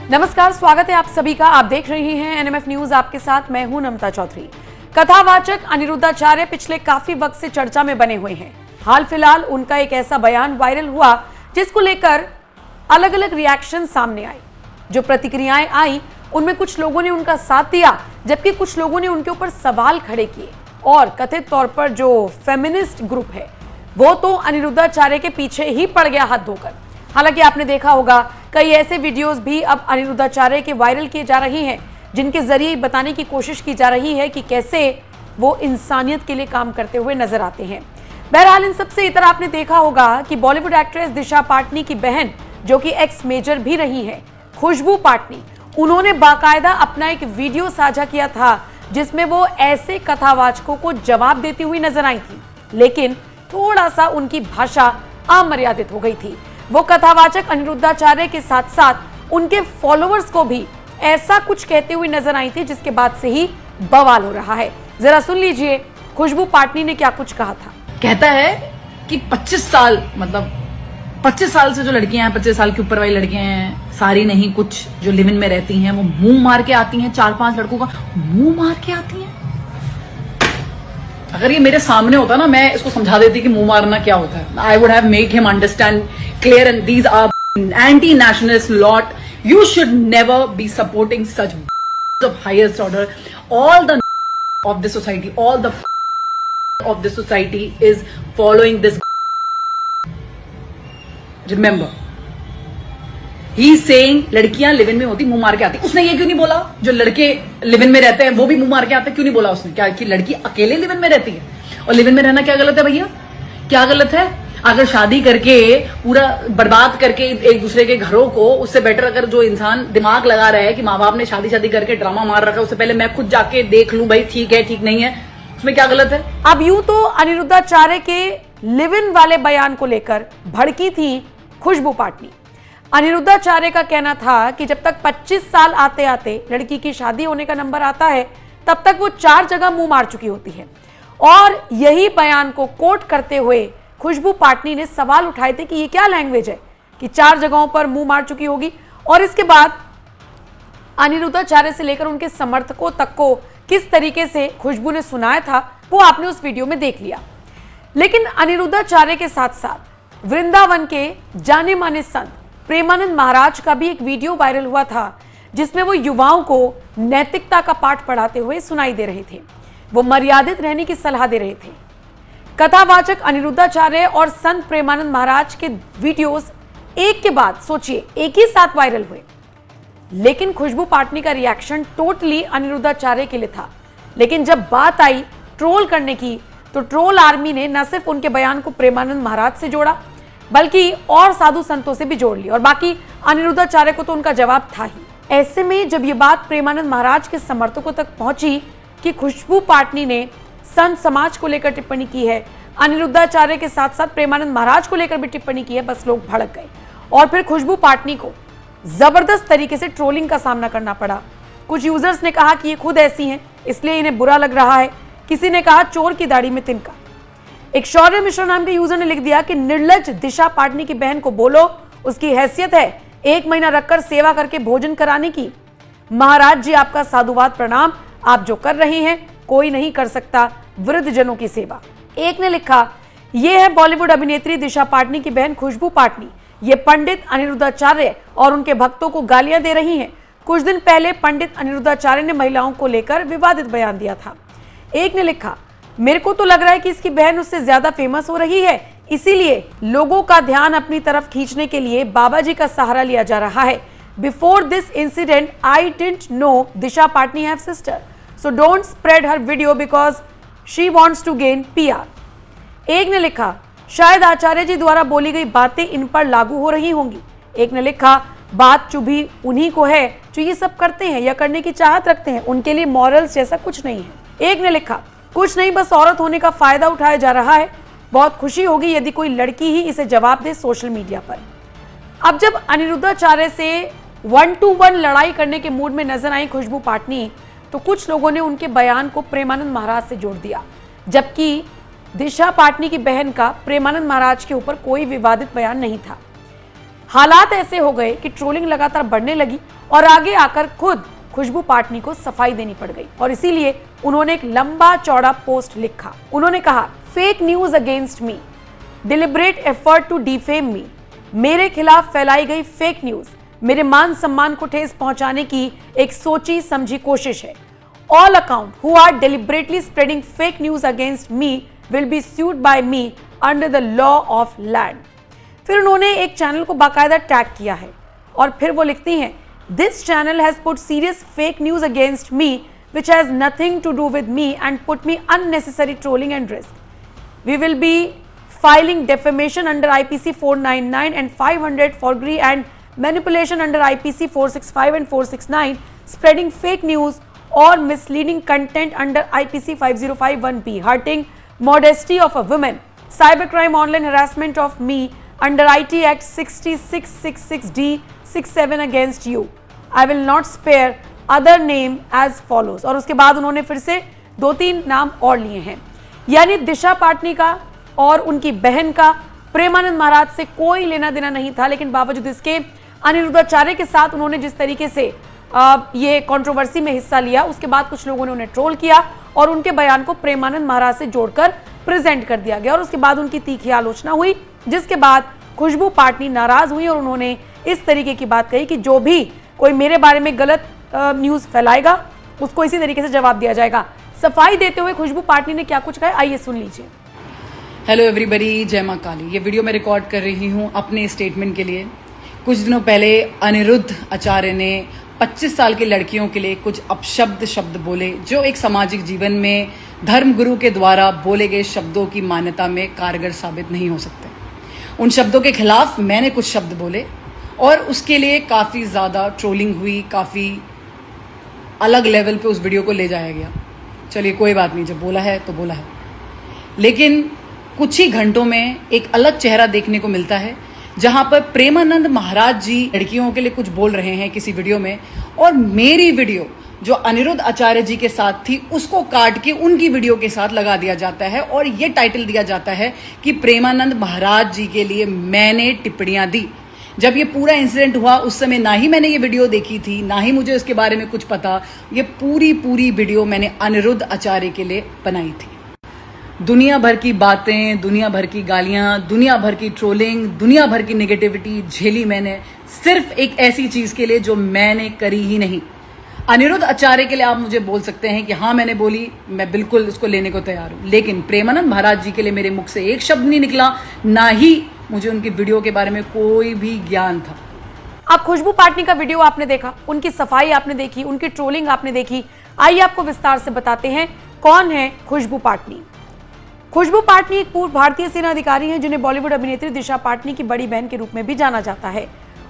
नमस्कार, स्वागत है आप सभी का। आप देख रहे हैं एनएमएफ न्यूज, आपके साथ मैं हूं नमता चौधरी। कथावाचक अनिरुद्धाचार्य पिछले काफी वक्त से चर्चा में बने हुए हैं। हाल फिलहाल उनका एक ऐसा बयान वायरल हुआ जिसको लेकर अलग अलग रिएक्शन सामने आए। जो प्रतिक्रियाएं आई उनमें कुछ लोगों ने उनका साथ दिया, जबकि कुछ लोगों ने उनके ऊपर सवाल खड़े किए। और कथित तौर पर जो फेमिनिस्ट ग्रुप है वो तो अनिरुद्धाचार्य के पीछे ही पड़ गया हाथ धोकर। हालांकि आपने देखा होगा कई ऐसे वीडियोस भी अब अनिरुद्धाचार्य के वायरल किए जा रही हैं जिनके जरिए बताने की कोशिश की जा रही है कि कैसे वो इंसानियत के लिए काम करते हुए नजर आते हैं। बहरहाल इन सबसे इतर आपने देखा होगा कि बॉलीवुड एक्ट्रेस दिशा पाटनी की बहन, जो कि एक्स मेजर भी रही है, खुशबू पाटनी, उन्होंने बाकायदा अपना एक वीडियो साझा किया था जिसमें वो ऐसे कथावाचकों को जवाब देती हुई नजर आई थी, लेकिन थोड़ा सा उनकी भाषा अमर्यादित हो गई थी। वो कथावाचक अनिरुद्धाचार्य के साथ साथ उनके फॉलोअर्स को भी ऐसा कुछ कहते हुए नजर आई थी जिसके बाद से ही बवाल हो रहा है। जरा सुन लीजिए खुशबू पाटनी ने क्या कुछ कहा था। कहता है कि 25 साल मतलब 25 साल से जो लड़कियां हैं, 25 साल के ऊपर वाली लड़कियां हैं, सारी नहीं, कुछ जो लिव इन में रहती हैं, वो मुंह मार के आती हैं, 4-5 लड़कों का मुंह मार के आती हैं। अगर ये मेरे सामने होता ना, मैं इसको समझा देती कि मुंह मारना क्या होता है। I would have make him understand clear and these are anti nationalist lot. You should never be supporting such of highest order. All the of this society, all the of this society is following this. Remember, he is saying लड़कियां live in में होती मुंह मार के आती। उसने ये क्यों नहीं बोला जो लड़के लिव इन में रहते हैं वो भी मुंह मार के आते? क्यों नहीं बोला उसने? क्या कि लड़की अकेले लिव इन में रहती है? और लिव इन में रहना क्या गलत है भैया? क्या गलत है? अगर शादी करके पूरा बर्बाद करके एक दूसरे के घरों को, उससे बेटर अगर जो इंसान दिमाग लगा रहा है कि माँ बाप ने शादी करके ड्रामा मार रखा है, उससे पहले मैं खुद जाके देख लूं भाई ठीक है ठीक नहीं है, उसमें क्या गलत है? अब यूं तो अनिरुद्धाचार्य के लिव इन वाले बयान को लेकर भड़की थी खुशबू पाटनी। अनिरुद्धाचार्य का कहना था कि जब तक 25 साल आते आते लड़की की शादी होने का नंबर आता है तब तक वो 4 जगह मुंह मार चुकी होती है। और यही बयान को कोट करते हुए खुशबू पाटनी ने सवाल उठाए थे कि ये क्या लैंग्वेज है कि 4 जगहों पर मुंह मार चुकी होगी। और इसके बाद अनिरुद्धाचार्य से लेकर उनके समर्थकों तक को किस तरीके से खुशबू ने सुनाया था वो आपने उस वीडियो में देख लिया। लेकिन अनिरुद्धाचार्य के साथ साथ वृंदावन के जाने माने संत प्रेमानंद महाराज का भी एक वीडियो वायरल हुआ था जिसमें वो युवाओं को नैतिकता का पाठ पढ़ाते हुए सुनाई दे रहे थे। वो मर्यादित रहने की सलाह दे रहे थे। कथावाचक अनिरुद्धाचार्य और संत प्रेमानंद महाराज के वीडियोस एक के बाद सोचिए एक ही साथ वायरल हुए, लेकिन खुशबू पाटनी का रिएक्शन टोटली अनिरुद्धाचार्य के लिए था। लेकिन जब बात आई ट्रोल करने की तो ट्रोल आर्मी ने न सिर्फ उनके बयान को प्रेमानंद महाराज से जोड़ा बल्कि और साधु संतों से भी जोड़ ली, और बाकी अनिरुद्धाचार्य को तो उनका जवाब था ही। ऐसे में जब ये बात प्रेमानंद महाराज के समर्थकों तक पहुंची कि खुशबू पाटनी ने संत समाज को लेकर टिप्पणी की है, अनिरुद्धाचार्य के साथ साथ प्रेमानंद महाराज को लेकर भी टिप्पणी की है, बस लोग भड़क गए और फिर खुशबू पाटनी को जबरदस्त तरीके से ट्रोलिंग का सामना करना पड़ा। कुछ यूजर्स ने कहा कि ये खुद ऐसी हैं इसलिए इन्हें बुरा लग रहा है। किसी ने कहा चोर की दाढ़ी में तिनका। एक शौर्य मिश्रा नाम के यूजर ने लिख दिया कि निर्लज दिशा पाटनी की बहन को बोलो, उसकी हैसियत है 1 महीना रखकर सेवा करके भोजन कराने की। महाराज जी आपका साधुवाद प्रणाम, आप जो कर रहे हैं कोई नहीं कर सकता वृद्ध जनों की सेवा। एक ने लिखा यह है बॉलीवुड अभिनेत्री दिशा पाटनी की बहन खुशबू पाटनी, ये पंडित अनिरुद्धाचार्य और उनके भक्तों को गालियां दे रही हैं। कुछ दिन पहले पंडित अनिरुद्धाचार्य ने महिलाओं को लेकर विवादित बयान दिया था। एक ने लिखा मेरे को तो लग रहा है कि इसकी बहन उससे ज्यादा फेमस हो रही है, इसीलिए लोगों का ध्यान अपनी तरफ खींचने के लिए बाबा जी का सहारा लिया जा रहा है। Before this incident I didn't know Disha Patani have sister, so don't spread her video because she wants to gain PR. एक ने लिखा शायद आचार्य जी द्वारा बोली गई बातें इन पर लागू हो रही होंगी। एक ने लिखा बात चुभी उन्हीं को है जो ये सब करते हैं या करने की चाहत रखते हैं, उनके लिए मॉरल्स जैसा कुछ नहीं है। एक ने लिखा कुछ नहीं, बस औरत होने का फायदा उठाया जा रहा है। बहुत खुशी होगी यदि कोई लड़की ही इसे जवाब दे सोशल मीडिया पर। अब जब अनिरुद्धाचार्य से 1-to-1 लड़ाई करने के मूड में नजर आई खुशबू पाटनी तो कुछ लोगों ने उनके बयान को प्रेमानंद महाराज से जोड़ दिया, जबकि दिशा पाटनी की बहन का प्रेमानंद महाराज के ऊपर कोई विवादित बयान नहीं था। हालात ऐसे हो गए कि ट्रोलिंग लगातार बढ़ने लगी और आगे आकर खुद खुशबू पाटनी को सफाई देनी पड़ गई और इसीलिए उन्होंने एक लंबा चौड़ा पोस्ट लिखा। उन्होंने कहा, fake news against me, deliberate effort to defame me. मेरे खिलाफ फैलाई गई फेक न्यूज मेरे मान सम्मान को ठेस पहुंचाने की एक सोची समझी कोशिश है। All account who are deliberately spreading fake news against me will be sued by me under the law of land। फिर उन्होंने एक चैनल को बाकायदा टैग किया है और फिर वो लिखती हैं, this channel has put serious fake news against me which has nothing to do with me and put me unnecessary trolling and risk. We will be filing defamation under IPC 499 and 500 forgery and manipulation under IPC 465 and 469, spreading fake news or misleading content under IPC 5051B, hurting modesty of a woman, cybercrime online harassment of me under IT Act 6666D 67 against you. I will not spare other name as follows। और उसके बाद उन्होंने फिर से 2-3 नाम और लिए हैं। यानी दिशा पाटनी का और उनकी बहन का प्रेमानंद महाराज से कोई लेना देना नहीं था, लेकिन बावजूद इसके अनिरुद्धाचार्य के साथ उन्होंने जिस तरीके से ये कंट्रोवर्सी में हिस्सा लिया, उसके बाद कुछ लोगों ने उन्हें ट्रोल किया और उनके बयान को प्रेमानंद महाराज से जोड़कर प्रेजेंट कर दिया गया और उसके बाद उनकी तीखी आलोचना हुई, जिसके बाद खुशबू पाटनी नाराज हुई और उन्होंने इस तरीके की बात कही कि जो भी कोई मेरे बारे में गलत न्यूज फैलाएगा उसको इसी तरीके से जवाब दिया जाएगा। सफाई देते हुए खुशबू पाटनी ने क्या कुछ कहा, आइए सुन लीजिए। हेलो एवरीबॉडी, जय मां काली। ये वीडियो मैं रिकॉर्ड कर रही हूँ अपने स्टेटमेंट के लिए। कुछ दिनों पहले अनिरुद्ध आचार्य ने 25 साल की लड़कियों के लिए कुछ अपशब्द शब्द बोले, जो एक सामाजिक जीवन में धर्मगुरु के द्वारा बोले गए शब्दों की मान्यता में कारगर साबित नहीं हो सकते। उन शब्दों के खिलाफ मैंने कुछ शब्द बोले और उसके लिए काफ़ी ज़्यादा ट्रोलिंग हुई, काफ़ी अलग लेवल पे उस वीडियो को ले जाया गया। चलिए कोई बात नहीं, जब बोला है तो बोला है। लेकिन कुछ ही घंटों में एक अलग चेहरा देखने को मिलता है, जहां पर प्रेमानंद महाराज जी लड़कियों के लिए कुछ बोल रहे हैं किसी वीडियो में, और मेरी वीडियो जो अनिरुद्ध आचार्य जी के साथ थी उसको काट के उनकी वीडियो के साथ लगा दिया जाता है और ये टाइटल दिया जाता है कि प्रेमानंद महाराज जी के लिए मैंने टिप्पणियां दी। जब ये पूरा इंसिडेंट हुआ उस समय ना ही मैंने ये वीडियो देखी थी, ना ही मुझे इसके बारे में कुछ पता। ये पूरी वीडियो मैंने अनिरुद्ध आचार्य के लिए बनाई थी। दुनिया भर की बातें, दुनिया भर की गालियां, दुनिया भर की ट्रोलिंग, दुनिया भर की नेगेटिविटी झेली मैंने, सिर्फ एक ऐसी चीज के लिए जो मैंने करी ही नहीं। अनिरुद्ध आचार्य के लिए आप मुझे बोल सकते हैं कि हाँ मैंने बोली, मैं बिल्कुल उसको लेने को तैयार हूं, लेकिन प्रेमानंद महाराज जी के लिए मेरे मुख से एक शब्द नहीं निकला, ना ही मुझे उनकी वीडियो के बारे में कोई भी ज्ञान था। अब खुशबू पाटनी का वीडियो आपने देखा, उनकी सफाई आपने देखी, उनकी ट्रोलिंग आपने देखी। आइए आपको विस्तार से बताते हैं कौन है खुशबू पाटनी। खुशबू पाटनी एक पूर्व भारतीय सेना अधिकारी हैं, जिन्हें बॉलीवुड अभिनेत्री दिशा पाटनी की बड़ी बहन के रूप में भी जाना जाता है।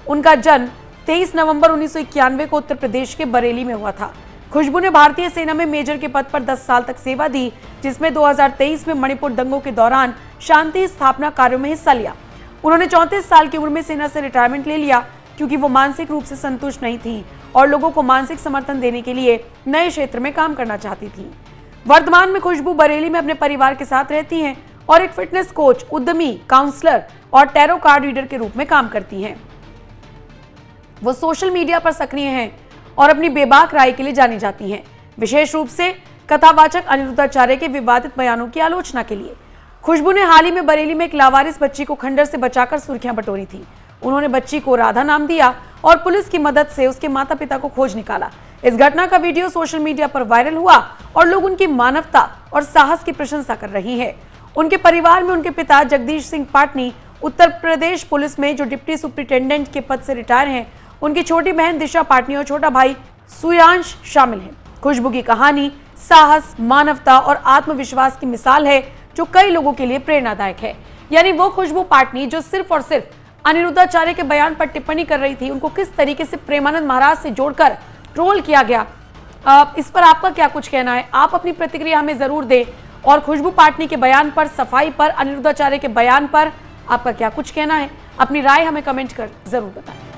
उनका जन्म 23 नवंबर 1991 को उत्तर प्रदेश के बरेली में हुआ था। खुशबू ने भारतीय सेना में मेजर के पद पर 10 साल तक सेवा दी, जिसमें 2023 में मणिपुर दंगों के दौरान शांति स्थापना कार्यों में हिस्सा लिया। उन्होंने 34 साल की उम्र में सेना से रिटायरमेंट ले लिया, क्योंकि वो मानसिक रूप से संतुष्ट नहीं थी और लोगों को मानसिक समर्थन देने के लिए नए क्षेत्र में काम करना चाहती थी। वर्तमान में खुशबू बरेली में अपने परिवार के साथ रहती हैं और एक फिटनेस कोच, उद्यमी, काउंसलर और टैरो कार्ड रीडर के रूप में काम करती हैं। वो सोशल मीडिया पर सक्रिय हैं और अपनी बेबाक राय के लिए जानी जाती हैं, विशेष रूप से कथावाचक अनिरुद्धाचार्य के विवादित बयानों की आलोचना के लिए। खुशबू ने हाल ही में बरेली में एक लावारिस बच्ची को खंडर से बचाकर सुर्खियां बटोरी थी। उन्होंने बच्ची को राधा नाम दिया और पुलिस की मदद से उसके माता पिता को खोज निकाला। इस घटना का वीडियो सोशल मीडिया पर वायरल हुआ और लोग उनकी मानवता और साहस की प्रशंसा कर रही है। उनके परिवार में उनके पिता जगदीश सिंह पाटनी उत्तर प्रदेश पुलिस में जो डिप्टी सुपरिटेंडेंट के पद से रिटायर हैं, उनकी छोटी बहन दिशा पाटनी और छोटा भाई सुयांश शामिल हैं। खुशबू की कहानी साहस, मानवता और आत्मविश्वास की मिसाल है, जो कई लोगों के लिए प्रेरणादायक है। यानी वो खुशबू पाटनी जो सिर्फ और सिर्फ अनिरुद्धाचार्य के बयान पर टिप्पणी कर रही थी, उनको किस तरीके से प्रेमानंद महाराज से जोड़कर ट्रोल किया गया, इस पर आपका क्या कुछ कहना है? आप अपनी प्रतिक्रिया हमें जरूर दें। और खुशबू पाटनी के बयान पर, सफाई पर, अनिरुद्धाचार्य के बयान पर आपका क्या कुछ कहना है? अपनी राय हमें कमेंट कर जरूर बताएं।